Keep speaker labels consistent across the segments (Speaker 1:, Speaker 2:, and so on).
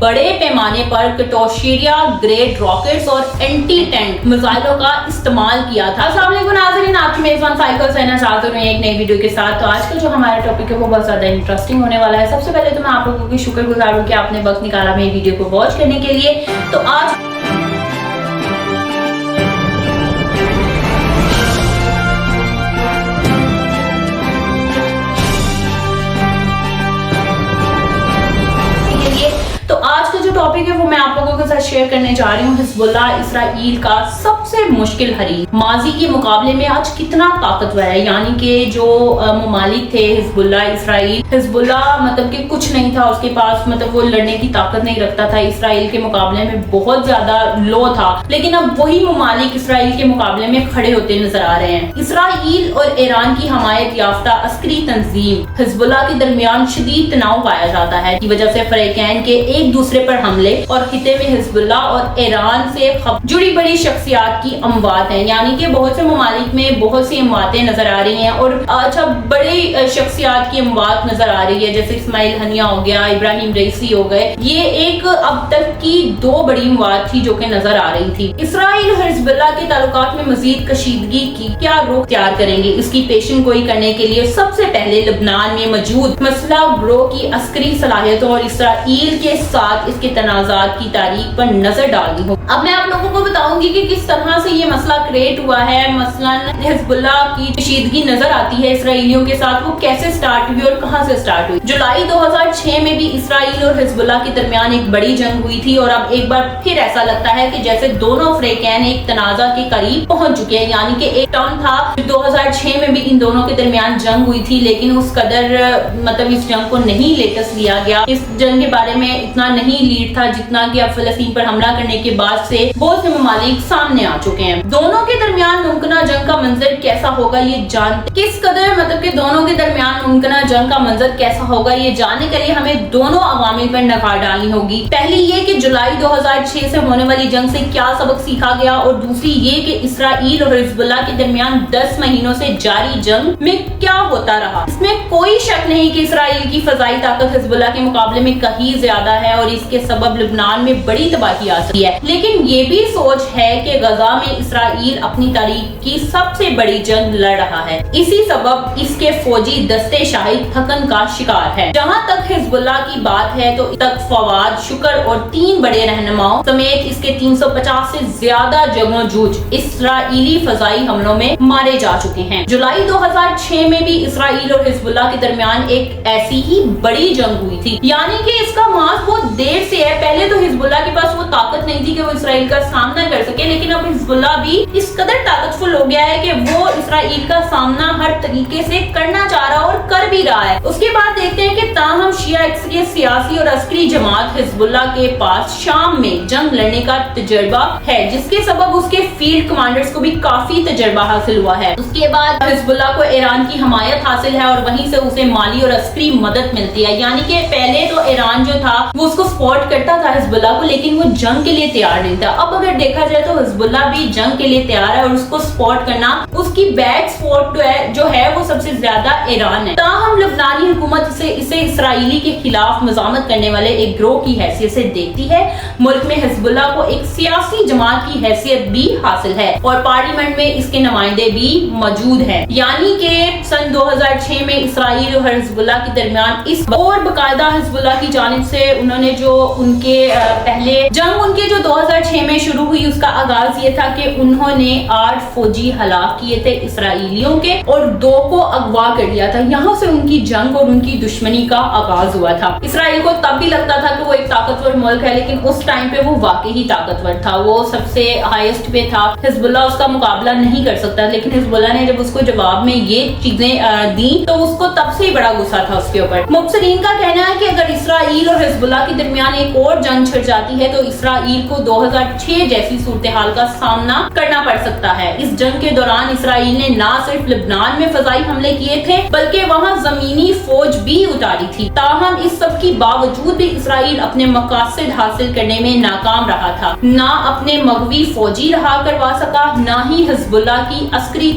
Speaker 1: बड़े पैमाने पर कटोशेरिया ग्रेड रॉकेट्स और एंटी टैंक मिसाइलों का इस्तेमाल किया था। अस्सलाम वालेकुम नाज़रीन, आपकी मेज़बान साइकिल सैना साथ हूं एक नई वीडियो के साथ। तो आज का जो हमारा टॉपिक है वो बहुत ज्यादा इंटरेस्टिंग होने वाला है। सबसे पहले तो मैं आप लोगों की शुक्रगुजार हूं कि आपने वक्त निकाला मेरी वीडियो को वॉच करने के लिए। तो आज टॉपिक है वो मैं आप लोगों के साथ शेयर करने जा रही हूँ। हिजबुल्लाह इसराइल का सबसे मुश्किल हरीफ माजी के मुकाबले में आज कितना ताकतवर है। यानी कि जो ममालिक थे हिजबुल्लाह इसराइल, हिजबुल्लाह मतलब कि कुछ नहीं था उसके पास, मतलब वो लड़ने की ताकत नहीं रखता था, इसराइल के मुकाबले में बहुत ज्यादा लो था। लेकिन अब वही ममालिक इसराइल के मुकाबले में खड़े होते नजर आ रहे हैं। इसराइल और ईरान की हमायत याफ्ता अस्करी तंजीम हिजबुल्लाह के दरमियान शदीद तनाव पाया जाता है की वजह से फरीकैन के एक दूसरे पर हमले और खिते में हिजबुल्लाह और ईरान से जुड़ी बड़ी शख्सियात की अमवात हैं। यानी कि बहुत से ममालिक में बहुत सी अमवातें नजर आ रही हैं और अच्छा बड़ी शख्सियात की अमवात नजर आ रही है, जैसे इस्माइल हनिया हो गया, इब्राहिम रईसी हो गए। ये एक अब तक की दो बड़ी अमवात थी जो कि नजर आ रही थी। इसराइल और हिजबुल्लाह के ताल्लुकात में मजीद कशीदगी की क्या रुख तैयार करेंगे, इसकी पेशन गोई करने के लिए सबसे पहले लबनान में मौजूद मसला ग्रो की अस्करी सलाहियतों और इसराइल के साथ इसके तनाज़ात की तारीख पर नजर डालनी हो। अब मैं आप लोगों को बताऊंगी कि किस तरह से ये मसला क्रिएट हुआ है। मसलन हिजबुल्लाह की कशीदगी नजर आती है इसराइलियों के साथ, वो कैसे स्टार्ट हुई और कहां से स्टार्ट हुई। जुलाई 2006 में भी इसराइल और हिजबुल्लाह के दरमियान एक बड़ी जंग हुई थी और अब एक बार फिर ऐसा लगता है कि जैसे दोनों फरीकैन एक तनाज़ा के करीब पहुंच चुके हैं। यानी कि एक टर्म था 2006 में भी इन दोनों के दरमियान जंग हुई थी, लेकिन उस कदर मतलब इस जंग को नहीं लेटेस्ट लिया गया। इस जंग के बारे में इतना नहीं लीड था जितना कि अब फिलिस्तीन पर हमला करने के बाद से बहुत से ममालिक सामने आ चुके हैं। दोनों के दरमियान मुमकिना जंग का मंजर कैसा होगा ये जानते, किस कदर मतलब कि दोनों के दरमियान मुमकिना जंग का मंजर कैसा होगा ये जानने के लिए हमें दोनों अवामिल पर नगार डालनी होगी। पहली ये कि जुलाई 2006 से होने वाली जंग से क्या सबक सीखा गया, और दूसरी ये कि इसराइल और हिजबुल्लाह के दरमियान 10 महीनों से जारी जंग में क्या होता रहा। इसमें कोई शक नहीं कि इसराइल की फजाई ताकत हिजबुल्लाह के मुकाबले में कहीं ज्यादा है और इसके सबब लबनान में बड़ी तबाही आ सकती है। लेकिन ये भी सोच है कि गजा में इसराइल अपनी तारीख की सबसे बड़ी जंग लड़ रहा है। इसी सबब इसके फौजी दस्ते शाहिद थकन का शिकार है। जहां तक हिजबुल्लाह की बात है तो तक फवाद शुक्र और 3 बड़े रहनुमाओं समेत इसके 350 से ज्यादा जंगजूज इसराइली फजाई हमलों में मारे जा चुके हैं। जुलाई 2006 में भी इसराइल और हिजबुल्लाह के दरमियान एक ऐसी ही बड़ी जंग हुई थी। यानी कि इसका मास बहुत देर से है। पहले तो हिजबुल्लाह के पास वो ताकत नहीं थी कि वो इसराइल का सामना कर सके, लेकिन अब हिजबुल्लाह भी इस कदर ताकतफुल हो गया है कि वो इसराइल का सामना हर तरीके से करना चाह रहा और कर भी रहा है। उसके बाद देखते हैं कि ताहम शिया एक्सरी सियासी और अस्करी जमात हिजबुल्लाह के पास शाम में जंग लड़ने का तजर्बा है, जिसके सबब उसके फील्ड कमांडर्स को भी काफी तजर्बा हासिल हुआ है। उसके बाद हिजबुल्लाह को ईरान की हमायत हासिल है और वहीं से उसे माली और अस्करी मदद मिलती है। यानी कि पहले तो ईरान जो था वो उसको सपोर्ट करता था हिजबुल्लाह को, लेकिन वो जंग के लिए तैयार नहीं था। अब अगर देखा जाए तो हिजबुल्लाह भी जंग के लिए तैयार है और उसको सपोर्ट करना, उसकी बैक सपोर्ट जो है वो सबसे ज्यादा ईरान है। ताहम लबनानी हुकूमत इसे इसराइली के खिलाफ मजामत करने वाले एक ग्रोह की हैसियत से देखती है। मुल्क में हिजबुल्लाह को एक सियासी जमात की हैसियत भी हासिल है और पार्लियामेंट में इसके नुमाइंदे भी मौजूद हैं। यानी कि सन 2006 में इसराइल और हिजबुल्लाह के दरमियान इस और बाकायदा हिजबुल्लाह की जानिब से उन्होंने जो उनके पहले जंग उनके जो 2006 में शुरू हुई उसका आगाज ये था कि उन्होंने 8 फौजी हलाक किए थे इसराइलियों के और 2 को अगवा कर लिया था। यहाँ से उनकी जंग और उनकी दुश्मनी का आगाज हुआ था। इसराइल को तब भी लगता था कि वो एक ताकतवर मुल्क है, लेकिन उस टाइम पे वो वाकई ही ताकतवर था, वो सबसे हाईएस्ट पे था। हिजबुल्लाह उसका मुकाबला नहीं कर सकता, लेकिन हिजबुल्लाह ने जब उसको जवाब में ये चीजें दी तो उसको तब से ही बड़ा गुस्सा था उसके ऊपर। मुबसरीन का कहना है कि अगर इसराइल और हिजबुल्लाह के दरमियान एक और जंग छिड़ जाती है तो इसराइल को 2006 जैसी सूरत हाल का सामना करना पड़ सकता है। इस जंग के दौरान इसराइल ने न सिर्फ लबनान में फजाई हमले किए थे बल्कि वहां जमीनी फौज भी उतारी थी। ताहम इस सब की बावजूद भी इसराइल अपने मकासद हासिल करने में नाकाम रहा था। न अपने मगवी फौजी रहा करवा सका, न ही हिजबुल्लाह की अस्करी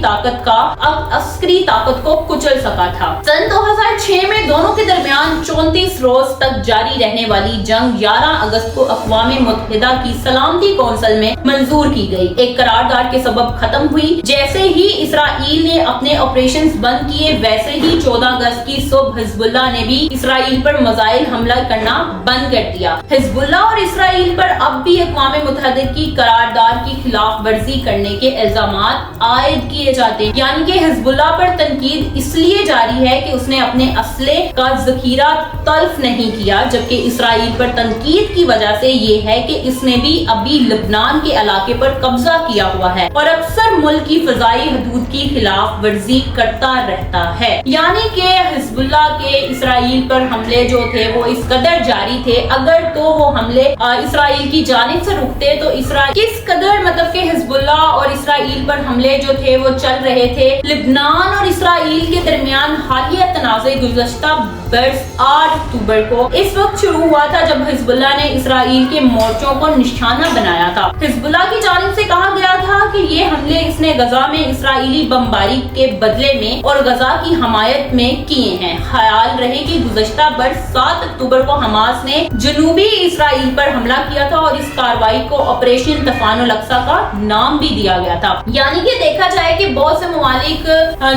Speaker 1: ताकत को कुचल सका था। सन 2006 में दोनों के दरमियान 34 रोज तक जारी रहने वाली जंग 11 18 अगस्त को अक़वाम मुत्तहिदा की सलामती कौंसिल में मंजूर की गई। एक करारदाद के सबब खत्म हुई। जैसे ही इसराइल ने अपने ऑपरेशंस बंद किए, वैसे ही 14 अगस्त की सुबह हिजबुल्लाह ने भी इसराइल पर मिसाइल हमला करना बंद कर दिया। हिजबुल्लाह और इसराइल पर अब भी अक़वाम मुत्तहिदा की करारदाद की खिलाफ वर्जी करने के इल्जामात आयद किए जाते हैं। यानी कि हिजबुल्लाह पर तनकीद इसलिए जारी है कि उसने अपने असले का जखीरा तल्फ नहीं किया, जबकि इसराइल पर तनकीद की वजह से ये है कि इसने भी अभी लबनान के इलाके पर कब्जा किया हुआ है और अक्सर मुल्क की फजाई हदूद की खिलाफ वर्जी करता रहता है। यानी कि हिजबुल्लाह के इसराइल पर हमले जो थे वो इस कदर जारी थे, अगर तो वो हमले इसराइल की जानिब से रुकते तो इसराइल किस कदर मतलब कि हिजबुल्लाह और इसराइल पर हमले जो थे वो चल रहे थे। लिबनान और इसराइल के दरमियान हालिया तनाज़े गुज़श्ता बरस 8 अक्टूबर को इस वक्त शुरू हुआ था जब हिजबुल्लाह ने इसराइल के मोर्चों को निशाना बनाया था। हिजबुल्लाह की जानिब से कहा गया था कि ये हमले इसने गजा में इसराइली बमबारी के बदले में और गजा की हमायत में किए हैं। ख्याल रहे कि गुज़श्ता बरस 7 अक्टूबर को हमास ने जनूबी इसराइल पर हमला किया था और इस कार्रवाई को ऑपरेशन तूफानुल अक्सा का नाम भी दिया गया था। यानी कि देखा जाए कि बहुत से ममालिक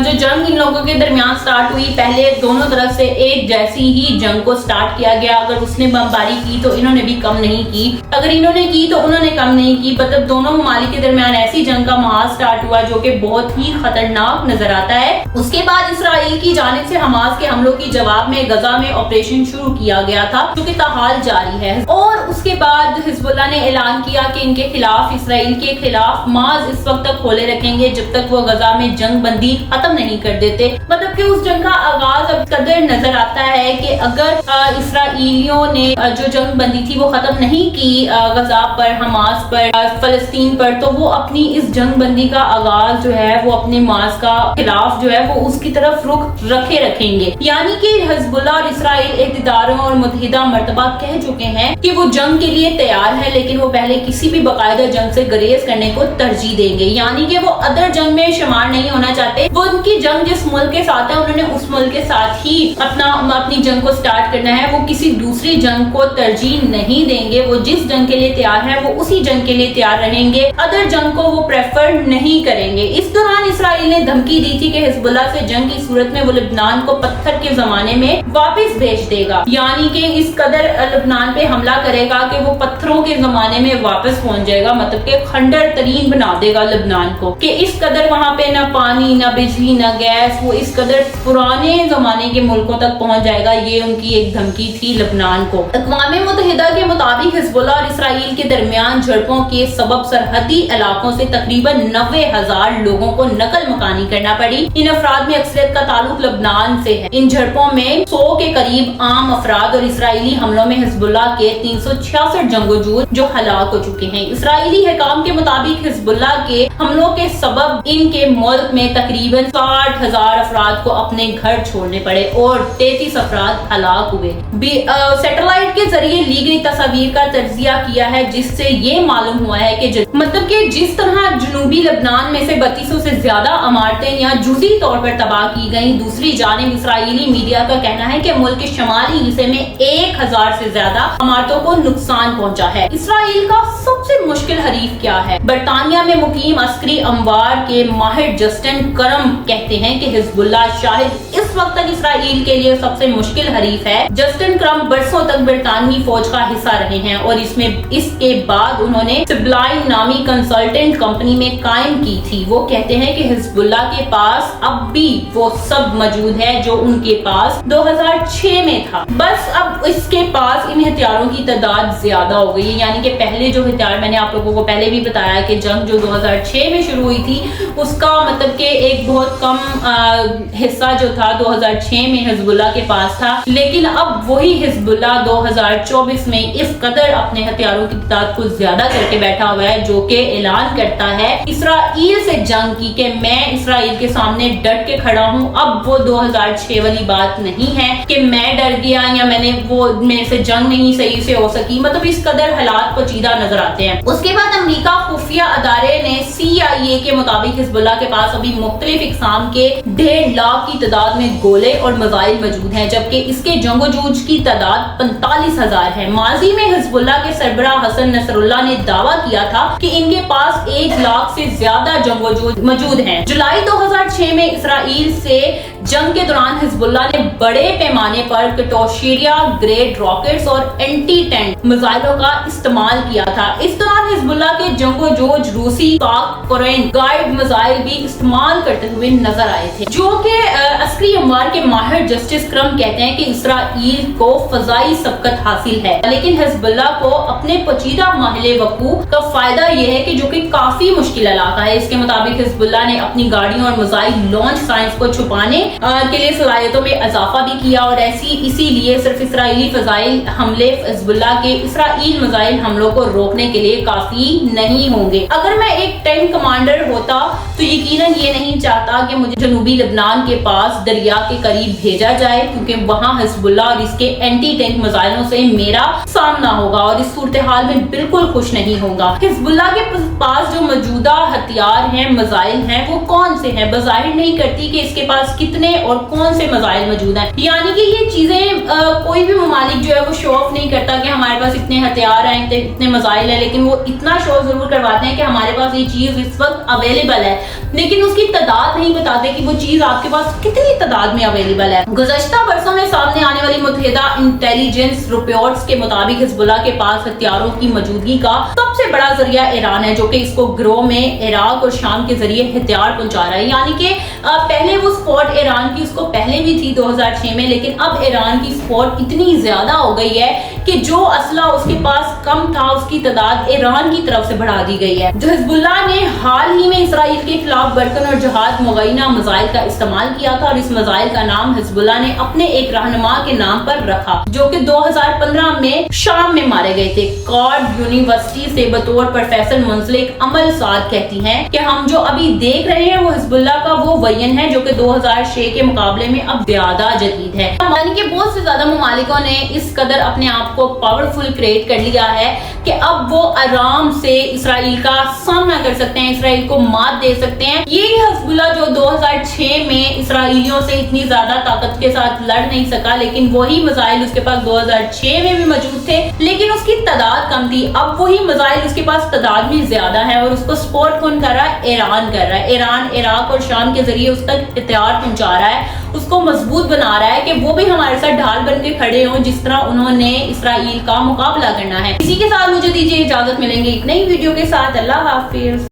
Speaker 1: जो जंग इन लोगों के दरमियान स्टार्ट हुई, पहले दोनों तरफ से एक जैसी ही जंग को स्टार्ट किया गया। अगर उसने बमबारी की तो इन्होंने भी कम नहीं की, अगर इन्होंने की तो उन्होंने कम नहीं की। मतलब दोनों ममालिक के दरमियान ऐसी जंग का माहौल स्टार्ट हुआ जो कि बहुत ही खतरनाक नजर आता है। उसके बाद इसराइल की जानिब से हमास के हमलों की जवाब में गजा में ऑपरेशन शुरू किया गया था जो कि ताहाल जारी है। और उसके बाद हिजबुल्लाह ने ऐलान किया कि इनके खिलाफ, इसराइल के खिलाफ मार्च इस वक्त तक खोले रखेंगे जब तक वो गजा में जंग बंदी खत्म नहीं कर देते। मतलब कि उस जंग का आगाज अब कदर नजर आता है कि अगर इसराइलियों ने जो जंग बंदी थी वो खत्म नहीं की गजा पर, हमास पर, फलस्तीन पर, तो वो अपनी इस जंग बंदी का आगाज जो है वो अपने मास का खिलाफ जो है वो उसकी तरफ रुख रखेंगे। यानी कि हिजबुल्लाह और इसराइल इक़्तिदारों और मुत्तहिदा मर्तबा कह चुके हैं कि वो जंग के लिए तैयार है, लेकिन वो पहले किसी भी बाकायदा जंग से गुरेज करने को तरजीह देंगे। यानी कि वो अदर जंग में शुमार नहीं होना चाहते। वो उनकी जंग जिस मुल्क के साथ है उन्होंने उस मुल्क के साथ ही अपनी जंग को स्टार्ट करना है। वो किसी दूसरी जंग को तरजीह नहीं देंगे। वो जिस जंग के लिए तैयार है वो उसी जंग के लिए तैयार रहेंगे, अदर जंग को वो प्रेफर नहीं करेंगे। इस दौरान इसराइल ने धमकी दी थी कि हिजबुल्लाह से जंग की सूरत में वो लिबनान को पत्थर के जमाने में वापस भेज देगा। यानी कि इस कदर लिबनान पे हमला करेगा कि वो पत्थरों के जमाने में वापस पहुंच जाएगा, मतलब कि खंडर तरीन बना देगा लिबनान को, कि इस कदर वहां पे ना पानी, ना बिजली, ना गैस, वो इस कदर पुराने जमाने के मुल्कों तक पहुंच जाएगा। ये उनकी एक धमकी थी लिबनान को। अक़वाम मुत्तहिदा के मुताबिक हिजबुल्लाह और इसराइल के दरमियान झड़पों के सबब सरहदी इलाकों से तकरीबन 90,000 लोगों को नकल मकानी करना पड़ी। इन अफराद में अक्सरियत का ताल्लुक लिबनान से है। इन झड़पों में 100 के करीब आम अफराद और इसराइली हमलों में हिजबुल्लाह के 366 जंगजू जो हलाक हो चुके हैं। इसराइली हुकाम के मुताबिक हिजबुल्लाह के हमलों के सबब इनके मुल्क में तकरीबन 60,000 अफराद को अपने घर छोड़ने पड़े और 33 अफराद हलाक हुए। सैटेलाइट के जरिए ली गई तस्वीर का तज्जिया किया है जिससे ये मालूम हुआ है कि मतलब कि जिस तरह जनूबी लेबनान में से 3200 से ज्यादा इमारतें या जुज़ी तौर पर तबाह की गई, दूसरी जानिब इसराइली मीडिया का कहना है कि मुल्क के शमाली हिस्से में 1000 से ज्यादा इमारतों को नुकसान पहुंचा है। इसराइल का सबसे मुश्किल हरीफ क्या है? बरतानिया में मुकीम अस्करी अमवार के माहिर जस्टिन क्रम कहते हैं कि हिजबुल्लाह शायद इस वक्त तक इसराइल के लिए सबसे मुश्किल हरीफ है। जस्टिन क्रम बरसों तक बरतानवी फौज का हिस्सा रहे हैं और इसके बाद उन्होंने सिबलाइन नामी कंसल्टेंट कंपनी में कायम की थी। वो कहते हैं कि हिजबुल्लाह के पास अब भी वो सब मौजूद है जो उनके पास 2006 में था, बस अब इसके पास इन हथियारों की तादाद ज्यादा हो गई है। यानी कि पहले जो हथियार, मैंने आप लोगों को पहले भी बताया कि जंग जो 2006 में शुरू हुई थी उसका मतलब कि एक बहुत कम हिस्सा जो था 2006 में हिजबुल्लाह के पास था, लेकिन अब वही हिजबुल्लाह 2024 में इस कदर अपने हथियारों की तादाद को ज्यादा करके बैठा हुआ है जो कि ऐलान करता है इसराइल से जंग की कि मैं इसराइल के सामने डट के खड़ा हूँ। अब वो 2006 वाली बात नहीं है कि मैं डर गया या मेरे से जंग नहीं सही से हो सकी। मतलब इस कदर हालात पेचीदा नजर आते हैं। उसके बाद अमेरिका खुफिया अदारे ने CIA के मुताबिक हिजबुल्लाह के पास अभी मुख्तलिफ इकसाम के 1.5 लाख की तादाद में गोले और मिसाइल मौजूद हैं, जबकि इसके जंगजूज की तादाद 45,000 तैयार है। माजी में हिजबुल्लाह के सरबराह हसन नसरुल्लाह ने दावा किया था कि इनके पास 1 लाख से ज्यादा जंगजू मौजूद हैं। जुलाई 2006 में इसराइल से जंग के दौरान हिजबुल्लाह ने बड़े पैमाने पर कटोशेरिया ग्रेड रॉकेट्स और एंटी टैंक मिसाइलों का इस्तेमाल किया था। इस दौरान हिजबुल्लाह के जंगजूज रूसी फॉरेन गाइड मिसाइल भी इस्तेमाल करते हुए नजर आए थे, जो कि अस्करी अमवार के माहिर जस्टिस क्रम कहते हैं कि इसराइल को फजाई सबकत हासिल है, लेकिन हिजबुल्लाह को अपने पचीदा महले वकू का फायदा यह है कि जो कि काफी मुश्किल इलाका है। इसके मुताबिक हिजबुल्लाह ने अपनी गाड़ियों और मिसाइल लॉन्च साइंस को छुपाने के लिए सलाहियतों में इजाफा भी किया और इसीलिए सिर्फ इसराइली फजाइल हमले हिजबुल्लाह के इसराइल मिसाइल हमलों को रोकने के लिए काफी नहीं होंगे। अगर मैं एक टैंक कमांडर होता तो यकीनन ये नहीं चाहता कि मुझे जनूबी लेबनान के पास दरिया के करीब भेजा जाए, क्योंकि वहां हिजबुल्लाह और इसके एंटी टैंक मिसाइलों से मेरा सामना होगा और इस सूरत हाल में बिल्कुल खुश नहीं होगा। हिजबुल्लाह के पास जो मौजूदा हथियार हैं, मिसाइल हैं, वो कौन से हैं? बज़ाहिर नहीं करती कि इसके पास कितने और कौन से मिसाइल मौजूद हैं, यानी कि ये चीजें कोई भी ममालिक जो है वो शो ऑफ नहीं करता कि हमारे पास इतने हथियार हैं, इतने मिसाइल हैं, लेकिन वो इतना शो जरूर करवाते हैं कि हमारे पास ये चीज इस वक्त अवेलेबल है, लेकिन उसकी तादाद नहीं बताते कि वो चीज आपके पास कितनी तादाद में अवेलेबल है। गुज़श्ता बरसों में सामने आने वाली मुत्तहिदा इंटेलिजेंस रिपोर्ट्स के मुताबिक हिजबुल्लाह के पास हथियारों की मौजूदी का सबसे बड़ा जरिया ईरान है, जो कि इसको ग्रोह में इराक और शाम के जरिए हथियार पहुंचा रहा है। यानी कि पहले वो सपोर्ट ईरान की उसको पहले भी थी 2006 में, लेकिन अब ईरान की सपोर्ट इतनी ज्यादा हो गई है कि जो असला उसके पास कम था उसकी तादाद ईरान की तरफ से बढ़ा दी गई है। जो हिजबुल्लाह ने हाल ही में इसराइल के खिलाफ बरकन और जहाद मुगैना मिसाइल का इस्तेमाल किया था और इस मिसाइल का नाम हिजबुल्लाह ने अपने एक रहनुमा के नाम पर रखा, जो कि 2015 में शाम में मारे गए थे। कॉर्ड यूनिवर्सिटी से बतौर प्रोफेसर मुंसलिक अमल साद कहती हैं कि हम जो अभी देख रहे हैं वो हिजबुल्लाह का वो वयन है जो कि 2006 के मुकाबले में अब ज्यादा जदीद है। यानी कि बहुत से ज्यादा ममालिकों ने इस कदर अपने आप को पावरफुल क्रिएट कर लिया है कि अब वो आराम से इसराइल का सामना कर सकते हैं, इसराइल को मात दे सकते हैं। यही हिजबुल्लाह जो 2006 में इसराइलियों से इतनी ज्यादा ताकत के साथ लड़ नहीं सका, लेकिन वही मिसाइल उसके पास 2006 में भी मौजूद थे, लेकिन उसकी तादाद कम थी। अब वही मिसाइल उसके पास तादाद में ज्यादा है और उसको सपोर्ट कौन कर रहा है? ईरान कर रहा है। ईरान इराक और शाम के जरिए उस तक हथियार पहुंचा रहा है, उसको मजबूत बना रहा है कि वो भी हमारे साथ ढाल बन के खड़े हों जिस तरह उन्होंने इसराइल का मुकाबला करना है। इसी के साथ मुझे दीजिए इजाजत, मिलेंगे एक नई वीडियो के साथ। अल्लाह हाफिज।